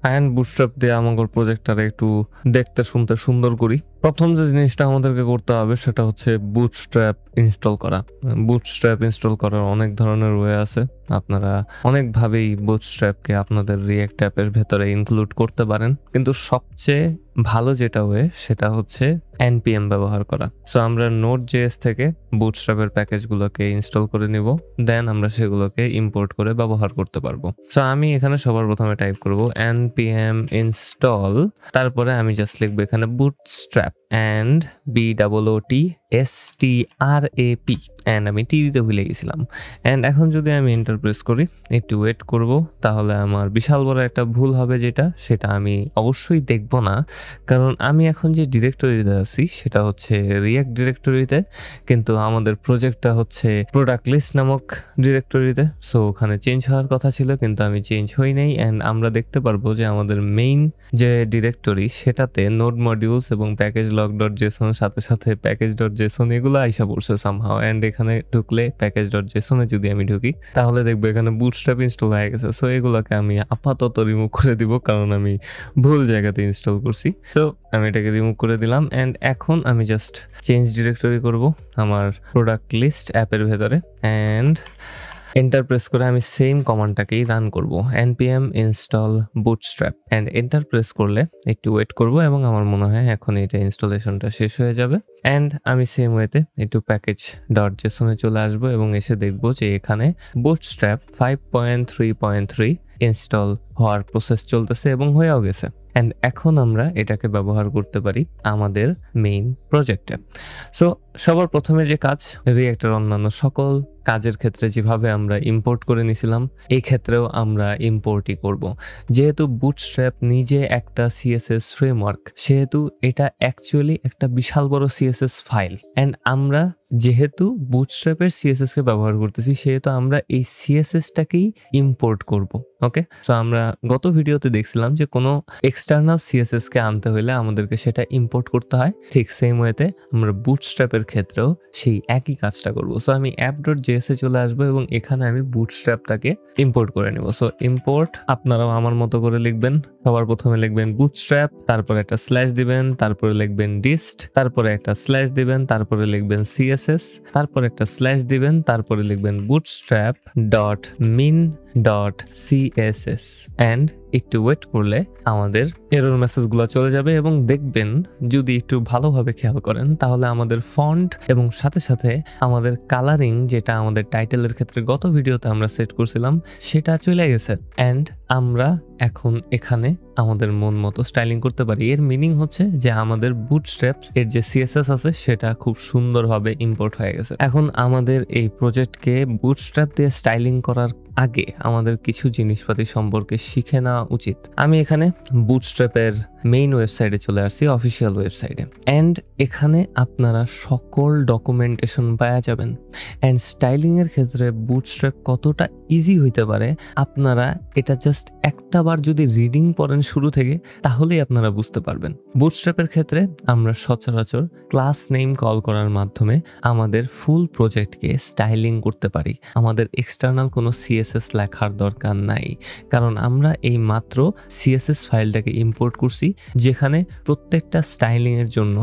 And bootstrap দিয়ে আমাদের প্রজেক্টটারে একটু দেখতে শুনতে সুন্দর করি। প্রথম যে জিনিসটা আমাদেরকে করতে হবে সেটা হচ্ছে বুটস্ট্র্যাপ ইনস্টল করা। বুটস্ট্র্যাপ ইনস্টল করার অনেক ধরনের ওয়ে আছে। আপনারা অনেকভাবেই বুটস্ট্র্যাপকে আপনাদের রিঅ্যাক্ট অ্যাপের ভেতরে ইনক্লুড করতে পারেন, কিন্তু সবচেয়ে ভালো যেটা ওয়ে সেটা হচ্ছে npm ব্যবহার করা। সো আমরা Node.js থেকে বুটস্ট্র্যাপের প্যাকেজগুলোকে ইনস্টল করে নিব, দেন আমরা সেগুলোকে ইম্পোর্ট করে ব্যবহার করতে পারবো। সো আমি এখানে সবার প্রথমে টাইপ করব npm install, তারপরে আমি জাস্ট লিখবো এখানে বুটস্ট্র্যাপ and BOOTSTRAP, অ্যান্ড আমি টি দিতে ভুলে গেছিলাম। অ্যান্ড এখন যদি আমি এন্টার প্রেস করি, একটু ওয়েট করব, তাহলে আমার বিশাল বড় একটা ভুল হবে, সেটা আমি অবশ্যই দেখব না, কারণ আমি এখন যে ডিরেক্টরিতে আছি সেটা হচ্ছে রিঅ্যাক্ট ডিরেক্টরিতে, কিন্তু আমাদের প্রজেক্টটা হচ্ছে প্রোডাক্ট লিস্ট নামক ডিরেক্টরিতে। সো ওখানে চেঞ্জ হওয়ার কথা ছিল, কিন্তু আমি চেঞ্জ হই নাই। অ্যান্ড আমরা দেখতে পারবো যে আমাদের মেইন যে ডিরেক্টরি সেটাতে নোড মডিউলস এবং প্যাকেজ log.json সাথে সাথে package.json এগুলো আইসা পড়ছে সামহাও। অ্যান্ড এখানে ঢুকলে package.json এ যদি আমি ঢুকি তাহলে দেখবো এখানে বুটস্ট্র্যাপ ইনস্টল হয়ে গেছে। সো এগুলোকে আমি আপাতত রিমুভ করে দিব, কারণ আমি ভুল জায়গাতে ইনস্টল করছি। তো আমি এটাকে রিমুভ করে দিলাম। অ্যান্ড এখন আমি জাস্ট চেঞ্জ ডিরেক্টরি করব আমার প্রোডাক্ট লিস্ট অ্যাপের ভেতরে, অ্যান্ড এন্টার প্রেস করে আমি সেম কমান্ডটাকেই রান করব, npm install bootstrap, and enter press করলে একটু ওয়েট করব এবং আমার মনে হয় এখন এটা ইনস্টলেশনটা শেষ হয়ে যাবে। অ্যান্ড আমি সেম ওয়েতে একটু package.json এ চলে আসবো এবং এসে দেখবো যে এখানে bootstrap 5.3.3 ইনস্টল হওয়ার প্রসেস চলতেছে এবং হয়েও গেছে। অ্যান্ড এখন আমরা এটাকে ব্যবহার করতে পারি আমাদের মেইন প্রজেক্টে। সো সবার প্রথমে যে কাজ, রিঅ্যাক্টের অন্যান্য সকল কাজের ক্ষেত্রে যেভাবে আমরা ইম্পোর্ট করে নিছিলাম, এই ক্ষেত্রেও আমরা ইম্পোর্টই করব। যেহেতু বুটস্ট্র্যাপ নিজে একটা সিএসএস ফ্রেমওয়ার্ক, সেহেতু এটা অ্যাকচুয়ালি একটা বিশাল বড় সিএসএস ফাইল। অ্যান্ড আমরা যেহেতু বুটস্ট্র্যাপের সিএসএসকে ব্যবহার করতেছি, সেহেতু আমরা এই সিএসএসটাকেই ইম্পোর্ট করব। ওকে, সো আমরা গত ভিডিওতে দেখছিলাম যে কোনো এক্সটার্নাল সিএসএসকে আনতে হলে আমাদেরকে সেটা ইম্পোর্ট করতে হয়। ঠিক সেম ওয়েতে আমরা বুটস্ট্র্যাপের ক্ষেত্রেও সেই একই কাজটা করব। সো আমি app.js এ চলে আসবো এবং এখানে আমি বুটস্ট্র্যাপটাকে ইম্পোর্ট করে নেব। সো ইম্পোর্ট আপনারাও আমার মতো করে লিখবেন। সবার প্রথমে লিখবেন বুটস্ট্র্যাপ, তারপরে একটা স্ল্যাশ দিবেন, তারপরে লিখবেন ডিস্ট, তারপরে একটা স্ল্যাশ দিবেন, তারপরে লিখবেন সিএসএস, তারপরে একটা স্ল্যাশ দিবেন, তারপরে লিখবেন bootstrap dot min dot CSS, and একটু ওয়েট করলে আমাদের এরর মেসেজগুলো চলে যাবে এবং দেখবেন, যদি একটু ভালোভাবে খেয়াল করেন, তাহলে আমাদের ফন্ট এবং সাথে সাথে আমাদের কালারিং, যেটা আমাদের টাইটেলের ক্ষেত্রে গত ভিডিওতে আমরা সেট করছিলাম, সেটা চলে গেছে। অ্যান্ড আমরা এখন এখানে আমাদের মন মতো স্টাইলিং করতে পারি। এর মিনিং হচ্ছে যে আমাদের বুটস্ট্র্যাপ এর যে সিএসএস আছে সেটা খুব সুন্দরভাবে ইম্পোর্ট হয়ে গেছে। এখন আমাদের এই প্রজেক্টকে বুটস্ট্র্যাপ দিয়ে স্টাইলিং করার আগে আমাদের কিছু জিনিসপাতি সম্পর্কে শিখে নেওয়া উচিত। আমি এখানে বুটস্ট্র্যাপের মেইন ওয়েবসাইটে চলে আসছি, অফিসিয়াল ওয়েবসাইটে। অ্যান্ড এখানে আপনারা সকল ডকুমেন্টেশন পাওয়া যাবেন। অ্যান্ড স্টাইলিং এর ক্ষেত্রে বুটস্ট্র্যাপ কতটা ইজি হইতে পারে, আপনারা এটা জাস্ট একটা বার যদি রিডিং পড়েন শুরু থেকে, তাহলেই আপনারা বুঝতে পারবেন। বুটস্ট্র্যাপের ক্ষেত্রে আমরা সচরাচর ক্লাস নেম কল করার মাধ্যমে আমাদের ফুল প্রজেক্টকে স্টাইলিং করতে পারি। আমাদের এক্সটার্নাল কোনো সিএসএস লেখার দরকার নাই, কারণ আমরা এই মাত্র সিএসএস ফাইলটাকে ইম্পোর্ট করছি, যেখানে প্রত্যেকটা স্টাইলিং এর জন্য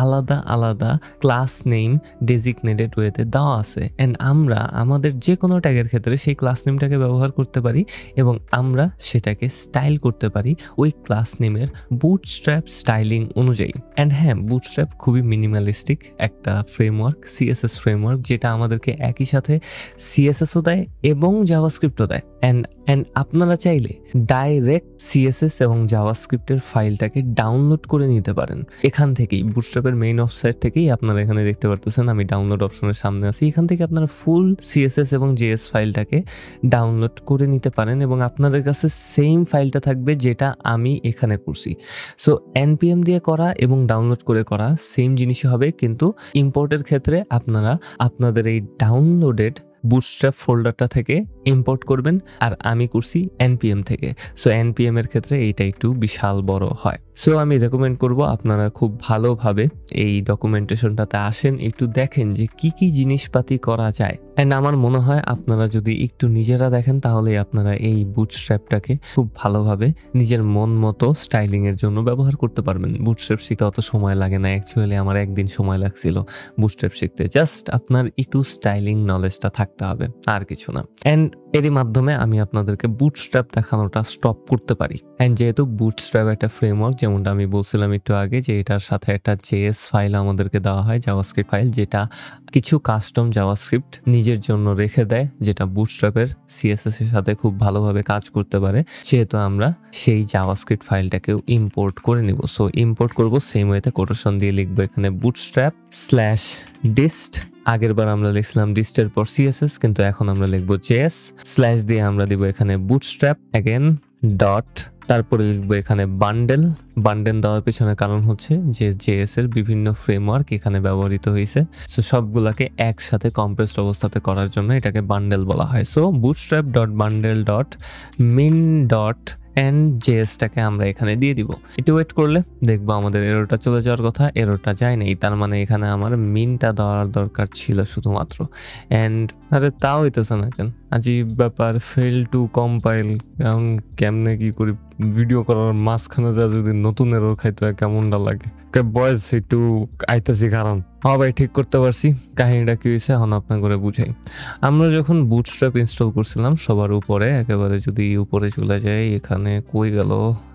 আলাদা আলাদা ক্লাস নেম ডেজিগনেটেড ওয়েতে দেওয়া আছে। অ্যান্ড আমরা আমাদের যে কোনো ট্যাগের ক্ষেত্রে সেই ক্লাস নেমটাকে ব্যবহার করতে পারি এবং আমরা সেটাকে স্টাইল করতে পারি ওই ক্লাস নেমের বুটস্ট্র্যাপ স্টাইলিং অনুযায়ী। অ্যান্ড হ্যাঁ, বুটস্ট্র্যাপ খুবই মিনিমালিস্টিক একটা ফ্রেমওয়ার্ক, সিএসএস ফ্রেমওয়ার্ক, যেটা আমাদেরকে একই সাথে সিএসএসও দেয় এবং জাভাস্ক্রিপ্টও দেয়। অ্যান্ড আপনারা চাইলে ডাইরেক্ট সিএসএস এবং জাভাস্ক্রিপ্টের ফাইলটাকে ডাউনলোড করে নিতে পারেন এখান থেকেই। বুটস্ট্র্যাপের মেইন ওয়েবসাইট থেকেই আপনারা এখানে দেখতে পারতেছেন, আমি ডাউনলোড অপশনের সামনে আছি। এখান থেকে আপনারা ফুল সিএসএস এবং জেএস ফাইলটাকে ডাউনলোড করে নিতে পারেন এবং আপনাদের কাছে সেম ফাইলটা থাকবে যেটা আমি এখানে করছি। সো npm দিয়ে করা এবং ডাউনলোড করে করা সেম জিনিসই হবে, কিন্তু ইম্পোর্টের ক্ষেত্রে আপনারা আপনাদের এই ডাউনলোডেড বুটস্ট্র্যাপ ফোল্ডারটা থেকে ইম্পোর্ট করবেন, আর আমি করছি npm থেকে। সো npm এর ক্ষেত্রে এইটা একটু বিশাল বড় হয়। সো আমি রেকমেন্ড করব আপনারা খুব ভালোভাবে এই ডকুমেন্টেশনটাতে আসেন, একটু দেখেন যে কি কি জিনিসপাতি করা যায়। অ্যান্ড আমার মনে হয় আপনারা যদি একটু নিজেরা দেখেন তাহলে আপনারা এই বুটস্ট্র্যাপটাকে খুব ভালোভাবে নিজের মন মতো স্টাইলিং এর জন্য ব্যবহার করতে পারবেন। বুটস্ট্র্যাপ শিখতে অত সময় লাগে না, অ্যাকচুয়ালি আমার একদিন সময় লাগছিল বুটস্ট্র্যাপ শিখতে। জাস্ট আপনার একটু স্টাইলিং নলেজটা থাকতে হবে, আর কিছু না। অ্যান্ড এরই মাধ্যমে আমি আপনাদেরকে বুটস্ট্র্যাপ দেখানোটা স্টপ করতে পারি। অ্যান্ড যেহেতু বুটস্ট্র্যাপ একটা ফ্রেমওয়ার্ক, যেমনটা আমি বলছিলাম একটু আগে, যে এটার সাথে একটা জেএস ফাইল আমাদেরকে দেওয়া হয়, জাভাস্ক্রিপ্ট ফাইল, যেটা কিছু কাস্টম জাভাস্ক্রিপ্ট নিজের জন্য রেখে দেয়, যেটা বুটস্ট্র্যাপের সিএসএস এর সাথে খুব ভালোভাবে কাজ করতে পারে। সেহেতু আমরা সেই জাভাস্ক্রিপ্ট ফাইলটাকেও ইম্পোর্ট করে নিব। সো ইম্পোর্ট করব সেম ওয়েতে, কোটেশন দিয়ে লিখবো এখানে বুটস্ট্র্যাপ স্ল্যাশ ডিস্ট। আগের বার আমরা লিখছিলাম ডিস্টের পর সিএসএস, কিন্তু এখন আমরা লিখবো জেএস স্ল্যাশ দিয়ে আমরা দিব এখানে বুটস্ট্র্যাপ অ্যাগেন ডট, তারপরে লিখবো এখানে বান্ডেল। বান্ডেল দেওয়ার পিছনে কারণ হচ্ছে যে জেএস এর বিভিন্ন ফ্রেমওয়ার্ক এখানে ব্যবহৃত হয়েছে, সো সবগুলাকে একসাথে কম্প্রেসড অবস্থাতে করার জন্য এটাকে বান্ডেল বলা হয়। So bootstrap dot bundle dot min dot and জেএসটাকে আমরা এখানে দিয়ে দিব। একটু ওয়েট করলে দেখবো আমাদের এরোটা চলে যাওয়ার কথা, এরোটা যায় নাই। তার মানে এখানে আমার মিনটা দেওয়ার দরকার ছিল শুধুমাত্র। অ্যান্ড আরে তাও হইতেছে না কেন, আজীব ব্যাপার। ফেল টু কম্পাইল, এখন কেমনে কি করি? ভিডিও করার মাঝখানে যা যদি নতুন এরর খাইতে হয় কেমনটা লাগে। বয়স একটু আইতেছি, কারণ ভাই ঠিক করতে পারছি। কাহিনীটা কি হয়েছে এখন আপনার করে বুঝাই। আমরা যখন বুটস্ট্র্যাপ ইনস্টল করছিলাম সবার উপরে, একেবারে যদি উপরে চলে যায়, এখানে কই গেল,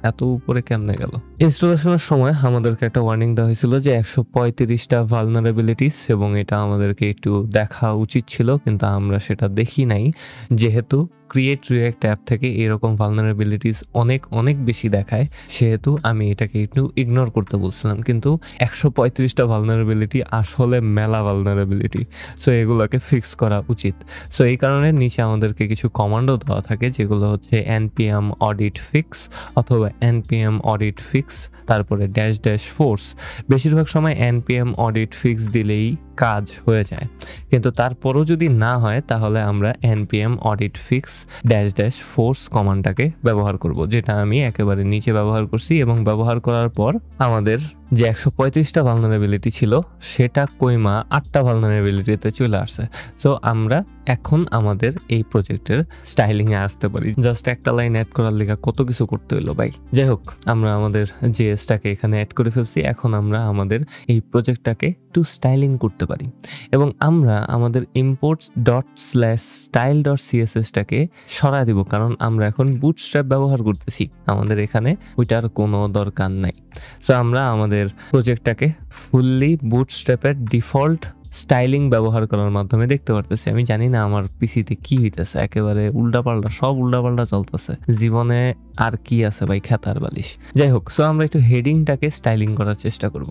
এত উপরে কেমনে গেল? ইনস্টলেশনের সময় আমাদেরকে একটা ওয়ার্নিং দেওয়া হয়েছিল যে 135টা ভালনারেবিলিটিস, এবং এটা আমাদেরকে একটু দেখা উচিত ছিল, কিন্তু আমরা সেটা দেখি নাই। যেহেতু ক্রিয়েট রিঅ্যাক্ট অ্যাপ থেকে এরকম ভালনারেবিলিটিস অনেক অনেক বেশি দেখায়, সেহেতু আমি এটাকে একটু ইগনোর করতে বলছিলাম। কিন্তু 135টা ভালনারেবিলিটি আসলে মেলা ভালনারেবিলিটি, সো এগুলোকে ফিক্স করা উচিত। সো এই কারণে নিচে আমাদেরকে কিছু কমান্ডও দেওয়া থাকে, যেগুলো হচ্ছে npm audit fix অথবা npm audit fix তারপরে ড্যাশ ড্যাশ ফোর্স। বেশিরভাগ সময় npm audit fix দিলেই কাজ হয়ে যায়, কিন্তু তারপরও যদি না হয় তাহলে আমরা npm audit fix dash dash force কমান্ডটাকে ব্যবহার করব, যেটা আমি একেবারে নিচে ব্যবহার করছি। এবং ব্যবহার করার পর আমাদের যে 135টা ভালনারেবিলিটি ছিল সেটা কইমা 8টা ভালনারেবিলিটিতে চলে আসছে। সো আমরা এখন আমাদের এই প্রজেক্টের স্টাইলিং এ আসতে পারি। জাস্ট একটা লাইন অ্যাড করার লেগে কত কিছু করতে হইলো ভাই। যাই হোক, আমরা আমাদের জেএসটাকে এখানে অ্যাড করে ফেলছি। এখন আমরা আমাদের এই প্রজেক্টটাকে একটু স্টাইলিং করতে পারি, এবং আমরা আমাদের imports dot slash style dot সিএসএসটাকে সরায় দিব, কারণ আমরা এখন বুটস্ট্র্যাপ ব্যবহার করতেছি, আমাদের এখানে ওইটার কোনো দরকার নাই। সো আমরা আমাদের প্রজেক্টটাকে ফুললি বুটস্ট্র্যাপের ডিফল্ট স্টাইলিং ব্যবহার করার মাধ্যমে দেখতে পারতেছি। আমি জানি না আমার পিসিতে কি হইতেছে, একেবারে উল্টাপাল্টা, সব উল্টাপাল্টা চলতেছে। জীবনে আর কি আছে ভাই, খেতার বালিশ। যাই হোক, সো আমরা একটু হেডিংটাকে স্টাইলিং করার চেষ্টা করব।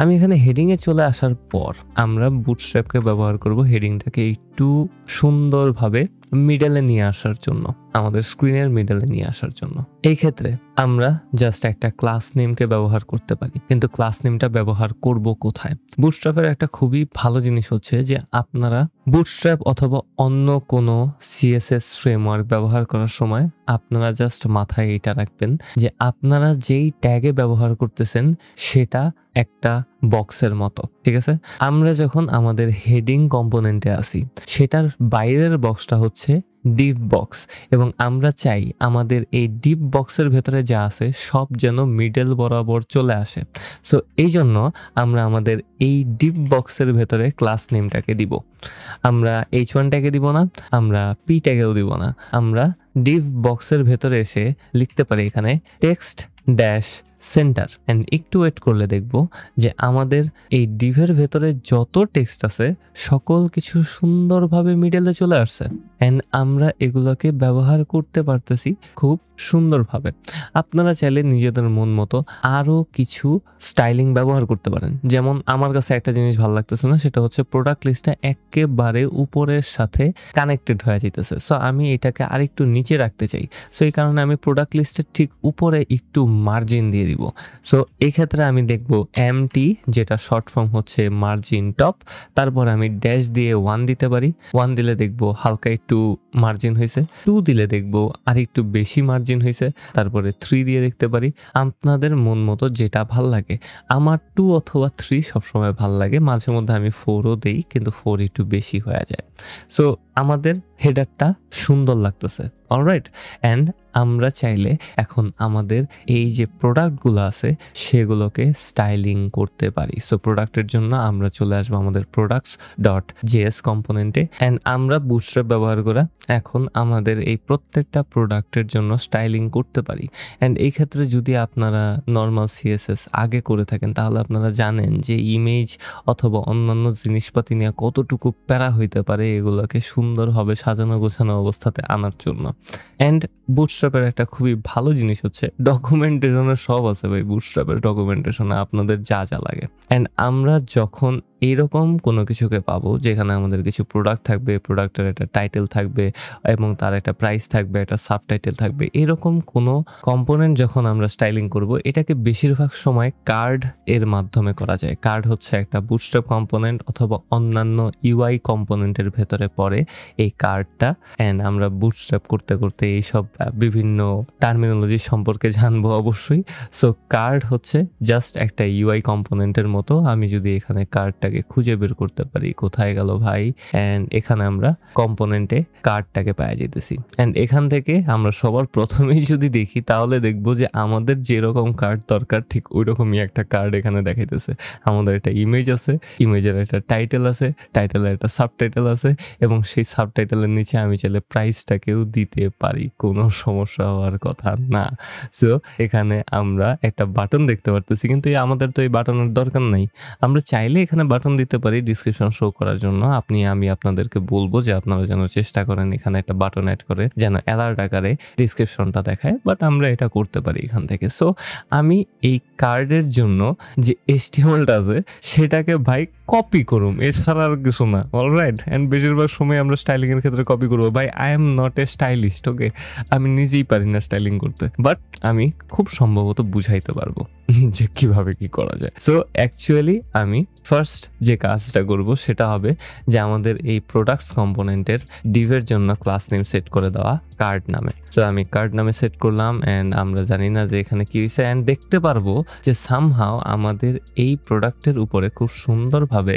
আমি এখানে হেডিংয়ে চলে আসার পর আমরা বুটস্ট্র্যাপকে ব্যবহার করব হেডিংটাকে একটু সুন্দরভাবে মিডলে নিয়ে আসার জন্য, আমাদের স্ক্রিনের মিডলে নিয়ে আসার জন্য। এই ক্ষেত্রে আমরা জাস্ট একটা ক্লাস নেমকে ব্যবহার করতে পারি, কিন্তু ক্লাস নেমটা ব্যবহার করব কোথায়? বুটস্ট্র্যাপের একটা খুবই ভালো জিনিস হচ্ছে যে আপনারা বুটস্ট্র্যাপ অথবা অন্য কোনো সিএসএস ফ্রেমওয়ার্ক ব্যবহার করার সময় আপনারা জাস্ট মাথায় এটা রাখবেন যে আপনারা যেই ট্যাগে ব্যবহার করতেছেন সেটা একটা বক্সের মতো, ঠিক আছে? আমরা যখন আমাদের হেডিং কম্পোনেন্টে আসি, সেটার বাইরের বক্সটা হচ্ছে ডিপ বক্স, এবং আমরা চাই আমাদের এই ডিপ বক্সের ভেতরে যা আছে সব যেন মিডল বরাবর চলে আসে। সো এই জন্য আমরা আমাদের এই ডিপ বক্সের ভেতরে ক্লাস নেমটাকে দিব। আমরা h1 ট্যাগে দিব না, আমরা p ট্যাগেও দিব না, আমরা ডিপ বক্সের ভেতরে এসে লিখতে পারি এখানে টেক্সট ড্যাশ সেন্টার। অ্যান্ড একটু ওয়েট করলে দেখব যে আমাদের এই ডিভের ভেতরে যত টেক্সট আছে সকল কিছু সুন্দরভাবে মিডলে চলে আসছে, অ্যান্ড আমরা এগুলোকে ব্যবহার করতে পারতেছি খুব সুন্দরভাবে। আপনারা চাইলে নিজেদের মন মতো আরও কিছু স্টাইলিং ব্যবহার করতে পারেন। যেমন আমার কাছে একটা জিনিস ভালো লাগতেছে না, সেটা হচ্ছে প্রোডাক্ট লিস্টটা একেবারে উপরের সাথে কানেক্টেড হয়ে যেতেছে। সো আমি এটাকে আরেকটু নিচে রাখতে চাই। সো এই কারণে আমি প্রোডাক্ট লিস্টের ঠিক উপরে একটু মার্জিন দিয়ে দিব। সো এই ক্ষেত্রে আমি দেখব MT, যেটা শর্ট ফর্ম হচ্ছে মার্জিন টপ, তারপর আমি ড্যাশ দিয়ে 1 দিতে পারি। 1 দিলে দেখব হালকা একটু মার্জিন হয়েছে, 2 দিলে দেখব আর একটু বেশি মার্জিন হয়েছে, তারপরে 3 দিয়ে দেখতে পারি। আপনাদের মন মতো যেটা ভাল লাগে। আমার 2 অথবা 3 সবসময় ভাল লাগে, মাঝে মধ্যে আমি 4ও দেই, কিন্তু 4 একটু বেশি হয়ে যায়। সো আমাদের হেডারটা সুন্দর লাগতেছে, অলরাইট। অ্যান্ড আমরা চাইলে এখন আমাদের এই যে প্রোডাক্টগুলো আছে সেগুলোকে স্টাইলিং করতে পারি। সো প্রোডাক্টের জন্য আমরা চলে আসবো আমাদের products.js কম্পোনেন্টে, অ্যান্ড আমরা বুটস্ট্র্যাপ ব্যবহার করে এখন আমাদের এই প্রত্যেকটা প্রোডাক্টের জন্য স্টাইলিং করতে পারি। অ্যান্ড এই ক্ষেত্রে যদি আপনারা নর্মাল CSS আগে করে থাকেন তাহলে আপনারা জানেন যে ইমেজ অথবা অন্যান্য জিনিসপাতি নিয়ে কতটুকু প্যারা হইতে পারে এগুলোকে সুন্দরভাবে সাজানো গোছানো অবস্থাতে আনার জন্য। অ্যান্ড বুটস্ট্র্যাপের একটা খুবই ভালো জিনিস হচ্ছে ডকুমেন্টেশনে সব আছে ভাই। বুটস্ট্র্যাপের ডকুমেন্টেশনে আপনাদের যা যা লাগে। অ্যান্ড আমরা যখন এইরকম কোনো কিছুকে পাবো যেখানে আমাদের কিছু প্রোডাক্ট থাকবে, প্রোডাক্টের একটা টাইটেল থাকবে এবং তার একটা প্রাইস থাকবে, একটা সাবটাইটেল থাকবে, এরকম কোনো কম্পোনেন্ট যখন আমরা স্টাইলিং করব, এটাকে বেশিরভাগ সময় কার্ড এর মাধ্যমে করা যায়। কার্ড হচ্ছে একটা বুটস্ট্র্যাপ কম্পোনেন্ট অথবা অন্যান্য UI কম্পোনেন্টের ভেতরে পড়ে এই কার্ডটা। অ্যান্ড আমরা বুটস্ট্র্যাপ করতে করতে এইসব বিভিন্ন টার্মিনোলজি সম্পর্কে জানবো অবশ্যই। সো কার্ড হচ্ছে জাস্ট একটা UI কম্পোনেন্টের মতো। আমি যদি এখানে কার্ডটাকে খুঁজে বের করতে পারি, কোথায় গেল ভাই, অ্যান্ড এখানে আমরা কম্পোনেন্টে কার্ডটাকে পাওয়া যেতেছি। অ্যান্ড এখান থেকে আমরা সবার প্রথমেই যদি দেখি তাহলে দেখবো যে আমাদের যেরকম কার্ড দরকার ঠিক ওই রকমই একটা কার্ড এখানে দেখাইতেছে। আমাদের একটা ইমেজ আছে, ইমেজের একটা টাইটেল আছে, টাইটেলের একটা সাবটাইটেল আছে, এবং সেই সাবটাইটেলের নিচে আমি চাইলে প্রাইসটাকেও দিতে পারি, কোনো সমস্যা হওয়ার কথা না। সো এখানে আমরা একটা বাটন দেখতে পারতেছি, কিন্তু আমাদের তো এই বাটনের দরকার নাই। আমরা চাইলে এখানে বাটন দিতে পারি ডিসক্রিপশন শো করার জন্য। আমি আপনাদেরকে বলবো যে আপনারা যেন চেষ্টা করেন এখানে একটা বাটন অ্যাড করে যেন অ্যালার্ট আকারে ডিসক্রিপশনটা দেখায়, বাট আমরা এটা করতে পারি এখান থেকে। সো আমি এই কার্ডের জন্য যে HTML-টা আছে সেটাকে ভাই কপি করুম, এছাড়া আর কিছু না, অলরাইট। অ্যান্ড বেশিরভাগ সময় আমরা স্টাইলিংয়ের ক্ষেত্রে কপি করবো। ভাই I am not a stylist, okay, আমি নিজেই পারি না স্টাইলিং করতে, বাট আমি খুব সম্ভবত বুঝাইতে পারবো যে কিভাবে কি করা যায়। সো অ্যাকচুয়ালি আমি ফার্স্ট যে কাজটা করব সেটা হবে যে আমাদের এই প্রোডাক্টস কম্পোনেন্টের ডিভের জন্য ক্লাস নেম সেট করে দেওয়া কার্ড নামে। সো আমি কার্ড নামে সেট করলাম, অ্যান্ড আমরা জানি না যে এখানে কি হয়েছে। অ্যান্ড দেখতে পারবো যে সামহাও আমাদের এই প্রোডাক্টের উপরে খুব সুন্দরভাবে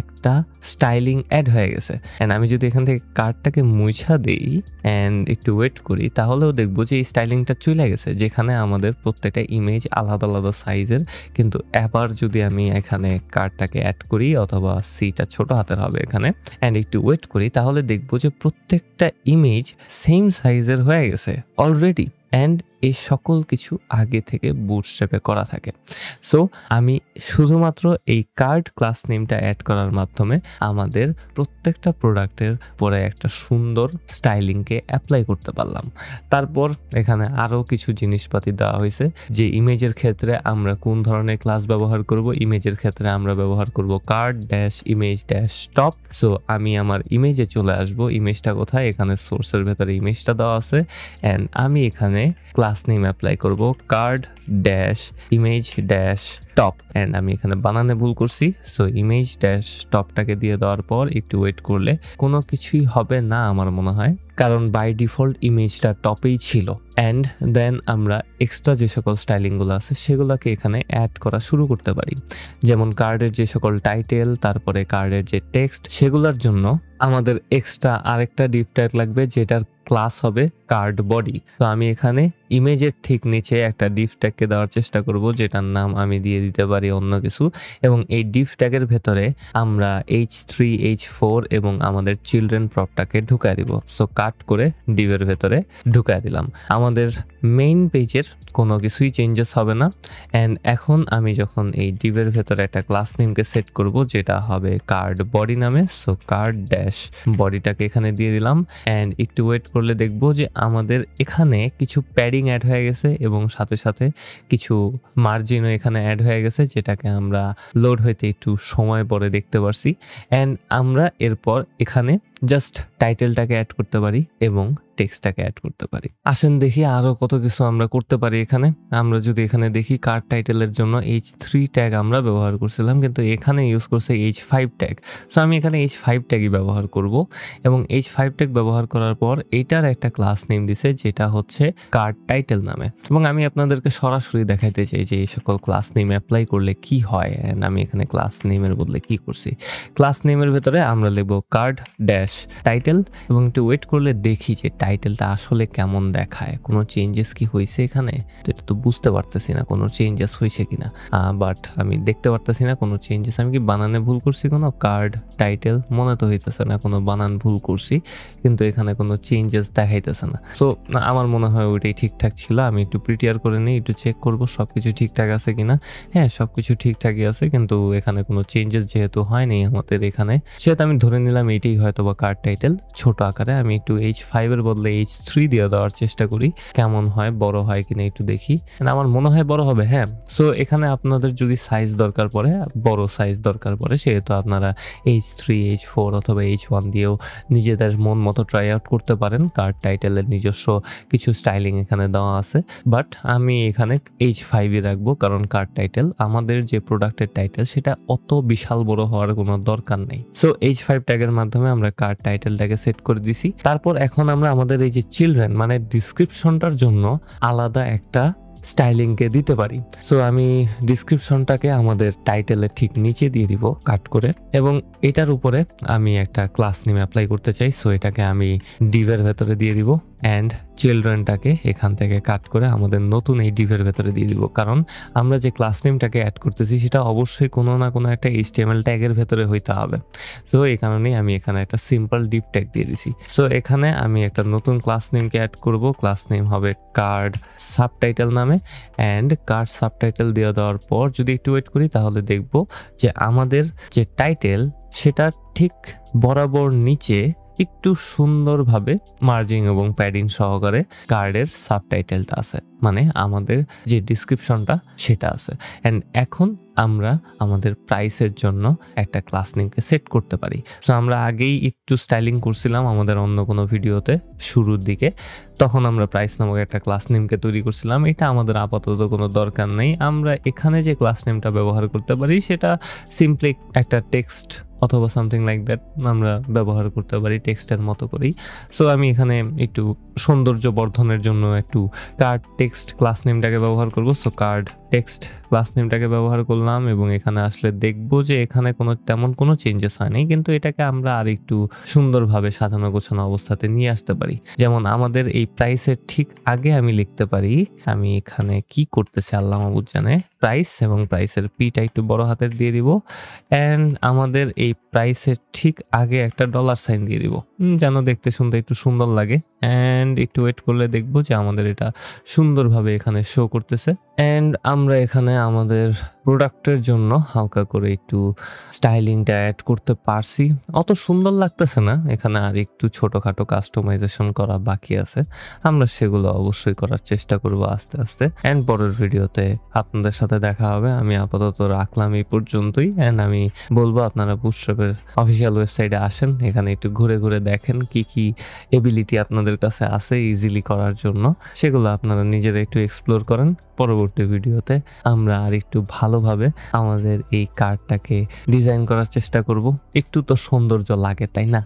একটা স্টাইলিং অ্যাড হয়ে গেছে। অ্যান্ড আমি যদি এখান থেকে কার্ডটাকে মুছা দিই অ্যান্ড একটু ওয়েট করি তাহলেও দেখবো যে এই স্টাইলিংটা চলে গেছে, যেখানে আমাদের প্রত্যেকটা ইমেজ আলাদা আলাদা সাইজের। কিন্তু এবার যদি আমি এখানে কার্ডটাকে অ্যাড করি, অথবা সিটা ছোট হাতের হবে এখানে, অ্যান্ড একটু ওয়েট করি তাহলে দেখবো যে প্রত্যেকটা ইমেজ সেম সাইজের হয়ে গেছে অলরেডি। অ্যান্ড এই সকল কিছু আগে থেকে বুটস্ট্র্যাপে করা থাকে। সো আমি শুধুমাত্র এই কার্ড ক্লাস নেমটা অ্যাড করার মাধ্যমে আমাদের প্রত্যেকটা প্রোডাক্টের পরে একটা সুন্দর স্টাইলিংকে অ্যাপ্লাই করতে পারলাম। তারপর এখানে আরও কিছু জিনিসপাতি দেওয়া হয়েছে যে ইমেজের ক্ষেত্রে আমরা কোন ধরনের ক্লাস ব্যবহার করব। ইমেজের ক্ষেত্রে আমরা ব্যবহার করব card dash image dash top. So আমি আমার ইমেজে চলে আসব। ইমেজটা কোথায়? এখানে সোর্সের ভেতরে ইমেজটা দেওয়া আছে, অ্যান্ড আমি এখানে ক্লাস নেম অ্যাপ্লাই করব card dash image dash top. And আমি এখানে বানানে ভুল করছি। সো ইমেজ ড্যাশ টপটাকে দিয়ে দেওয়ার পর একটু ওয়েট করলে কোনো কিছুই হবে না আমার মনে হয়, কারণ বাই ডিফল্ট ইমেজটা টপেই ছিল। অ্যান্ড দেন আমরা এক্সট্রা যে সকল স্টাইলিংগুলো আছে সেগুলোকে এখানে অ্যাড করা শুরু করতে পারি। যেমন কার্ডের যে সকল টাইটেল, তারপরে কার্ডের যে টেক্সট, সেগুলোর জন্য আমাদের এক্সট্রা আরেকটা ডিভ ট্যাগ লাগবে যেটার ক্লাস হবে কার্ড বডি। তো আমি এখানে ইমেজের ঠিক নিচে একটা ডিভ ট্যাগকে দেওয়ার চেষ্টা করব, যেটার নাম আমি দিয়ে দিতে পারি অন্য কিছু, এবং এই ডিভ ট্যাগের ভেতরে আমরা H3 H4 এবং আমাদের চিলড্রেন প্রপটাকে ঢুকায় দিব। সো কাট করে ডিভের ভেতরে ঢুকায় দিলাম। আমাদের মেইন পেজের কোনো কিছুই চেঞ্জেস হবে না। অ্যান্ড এখন আমি যখন এই ডিভের ভেতরে একটা ক্লাস নেমকে সেট করব যেটা হবে কার্ড বডি নামে। সো কার্ড ড্যাশ বডিটাকে এখানে দিয়ে দিলাম, অ্যান্ড একটু ওয়েট করলে দেখবো যে আমাদের এখানে কিছু প্যাডিং অ্যাড হয়ে গেছে এবং সাথে সাথে কিছু মার্জিনও এখানে অ্যাড হয়ে গেছে, যেটাকে আমরা লোড হইতে একটু সময় পরে দেখতে পারছি। অ্যান্ড আমরা এরপর এখানে জাস্ট টাইটেলটাকে অ্যাড করতে পারি এবং টেক্সটটাকে অ্যাড করতে পারি। আসেন দেখি আরো কত কিছু আমরা করতে পারি এখানে। আমরা যদি এখানে দেখি কার্ড টাইটেলের জন্য H3 ট্যাগ আমরা ব্যবহার করছিলাম, কিন্তু এখানে ইউজ করছে H5 ট্যাগ। সো আমি এখানে H5 ট্যাগই ব্যবহার করব এবং H5 ট্যাগ ব্যবহার করার পর এটার একটা ক্লাস নেম দিছে যেটা হচ্ছে কার্ড টাইটেল নামে, এবং আমি আপনাদেরকে সরাসরি দেখাইতে চাই যে এই সকল ক্লাস নেম অ্যাপ্লাই করলে কি হয়। এন্ড আমি এখানে ক্লাস নেমের বদলে কি করছি, ক্লাস নেমের ভেতরে আমরা লিখব কার্ড ড্যাশ টাইটেল এবং একটু ওয়েট করলে দেখি যে টাইটেলটা আসলে কেমন দেখায়, কোনো চেঞ্জেস কি হয়েছে এখানে। এটা তো বুঝতে পারতেছি না কোনো চেঞ্জেস হয়েছে কিনা, বাট আমি দেখতে পারতেছি না কোনো চেঞ্জেস। আমি কি বানানে ভুল করছি কোনো? কার্ড টাইটেল মনে তো হইতেছে না কোনো বানান ভুল করছি, কিন্তু এখানে কোনো চেঞ্জেস দেখাইতেছে না। সো আমার মনে হয় ওইটাই ঠিকঠাক ছিল। আমি একটু প্রিটিয়ার করে নিই, একটু চেক করব সবকিছু ঠিকঠাক আছে কিনা। হ্যাঁ, সবকিছু ঠিকঠাকই আছে, কিন্তু এখানে কোনো চেঞ্জেস যেহেতু হয়নি আমাদের এখানে, সেটা আমি ধরে নিলাম এইটাই হয়তো বা কার্ড টাইটেল ছোট আকারে। আমি একটু H5 এর বদলে H3 দিয়ে দেওয়ার চেষ্টা করি, কেমন হয়, বড় হয় কিনা একটু দেখি। আমার মনে হয় বড় হবে। হ্যাঁ, সো এখানে আপনাদের যদি সাইজ দরকার পড়ে, বড় সাইজ দরকার পড়ে, সেহেতু আপনারা H3 H4 অথবা H1 দিয়েও নিজেদের মন মতো ট্রাই আউট করতে পারেন। কার্ড টাইটেলের নিজস্ব কিছু স্টাইলিং এখানে দেওয়া আছে, বাট আমি এখানে H5 রাখবো, কারণ কার্ড টাইটেল আমাদের যে প্রোডাক্টের টাইটেল সেটা অত বিশাল বড় হওয়ার কোনো দরকার নেই। সো H5 ট্যাগের মাধ্যমে আমরা কার্ড টাইটেলটাকে সেট করে দিছি। তারপর এখন আমরা আমাদের এই যে চিলড্রেন মানে ডিসক্রিপশনটার জন্য আলাদা একটা স্টাইলিংকে দিতে পারি। সো আমি ডিসক্রিপশনটাকে আমাদের টাইটেলের ঠিক নিচে দিয়ে দিব কাট করে, এবং এটার উপরে আমি একটা ক্লাস নেম অ্যাপ্লাই করতে চাই। সো এটাকে আমি ডিভের ভেতরে দিয়ে দিব অ্যান্ড চিলড্রেনটাকে এখান থেকে কাট করে আমাদের নতুন এই ডিভের ভেতরে দিয়ে দিব, কারণ আমরা যে ক্লাস নেমটাকে অ্যাড করতেছি সেটা অবশ্যই কোনো না কোনো একটা HTML ট্যাগের ভেতরে হইতে হবে। সো এই কারণেই আমি এখানে একটা সিম্পল ডিভ ট্যাগ দিয়ে দিছি। সো এখানে আমি একটা নতুন ক্লাস নেমকে অ্যাড করব। ক্লাস নেম হবে কার্ড সাবটাইটেল নামে, অ্যান্ড কার্ড সাবটাইটেল দিয়ে দেওয়ার পর যদি একটু ওয়েট করি তাহলে দেখব যে আমাদের যে টাইটেল সেটা ঠিক বরাবর নিচে একটু সুন্দরভাবে মার্জিং এবং প্যাডিং সহকারে কার্ডের সাবটাইটেলটা আছে, মানে আমাদের যে ডিসক্রিপশনটা সেটা আছে। অ্যান্ড এখন আমরা আমাদের প্রাইসের জন্য একটা ক্লাস নেমকে সেট করতে পারি। সো আমরা আগেই একটু স্টাইলিং করছিলাম আমাদের অন্য কোনো ভিডিওতে শুরুর দিকে, তখন আমরা প্রাইস নামক একটা ক্লাস নেমকে তৈরি করছিলাম। এটা আমাদের আপাতত কোনো দরকার নেই। আমরা এখানে যে ক্লাস নেমটা ব্যবহার করতে পারি সেটা সিম্পলি একটা টেক্সট অথবা সামথিং লাইক দ্যাট আমরা ব্যবহার করতে পারি টেক্সটের মতো করেই। সো আমি এখানে একটু সৌন্দর্য বর্ধনের জন্য একটু কার্ড টেক্সট ক্লাস নেমটাকে ব্যবহার করব। সো কার্ড টেক্সট ক্লাস নেমটাকে ব্যবহার করলাম এবং এখানে আসলে দেখব যে এখানে তেমন কোনো চেঞ্জেস হয়নি, কিন্তু এটাকে আমরা আর একটু সুন্দরভাবে সাজানো গোছানো অবস্থাতে নিয়ে আসতে পারি। যেমন আমাদের এই প্রাইসের ঠিক আগে আমি লিখতে পারি, আমি এখানে কি করতেছি আল্লাহ মাহবুব জানে, প্রাইস এবং প্রাইসের পিটা একটু বড় হাতের দিয়ে দিব, অ্যান্ড আমাদের এই প্রাইসের ঠিক আগে একটা $সাইন দিয়ে দিব, যেন দেখতে শুনতে একটু সুন্দর লাগে। অ্যান্ড একটু ওয়েট করলে দেখবো যে আমাদের এটা সুন্দরভাবে এখানে শো করতেছে। অ্যান্ড আমরা এখানে আমাদের প্রোডাক্টের জন্য হালকা করে একটু স্টাইলিংটা অ্যাড করতে পারছি, অত সুন্দর লাগতেছে না, এখানে আর একটু ছোটখাটো কাস্টমাইজেশন করা বাকি আছে, আমরা সেগুলো অবশ্যই করার চেষ্টা করব আস্তে আস্তে। অ্যান্ড পরের ভিডিওতে আপনাদের সাথে দেখা হবে। আমি আপাতত রাখলাম এই পর্যন্তই, অ্যান্ড আমি বলবো আপনারা বুটস্ট্র্যাপের অফিসিয়াল ওয়েবসাইটে আসেন, এখানে একটু ঘুরে ঘুরে দেখেন কি কি এবিলিটি আপনাদের কাছে আছে ইজিলি করার জন্য, সেগুলো আপনারা নিজেরা একটু এক্সপ্লোর করেন। পরবর্তী ভিডিওতে আমরা আর একটু ভালোভাবে আমাদের এই কার্ডটাকে ডিজাইন করার চেষ্টা করব। একটু তো সৌন্দর্য লাগে, তাই না?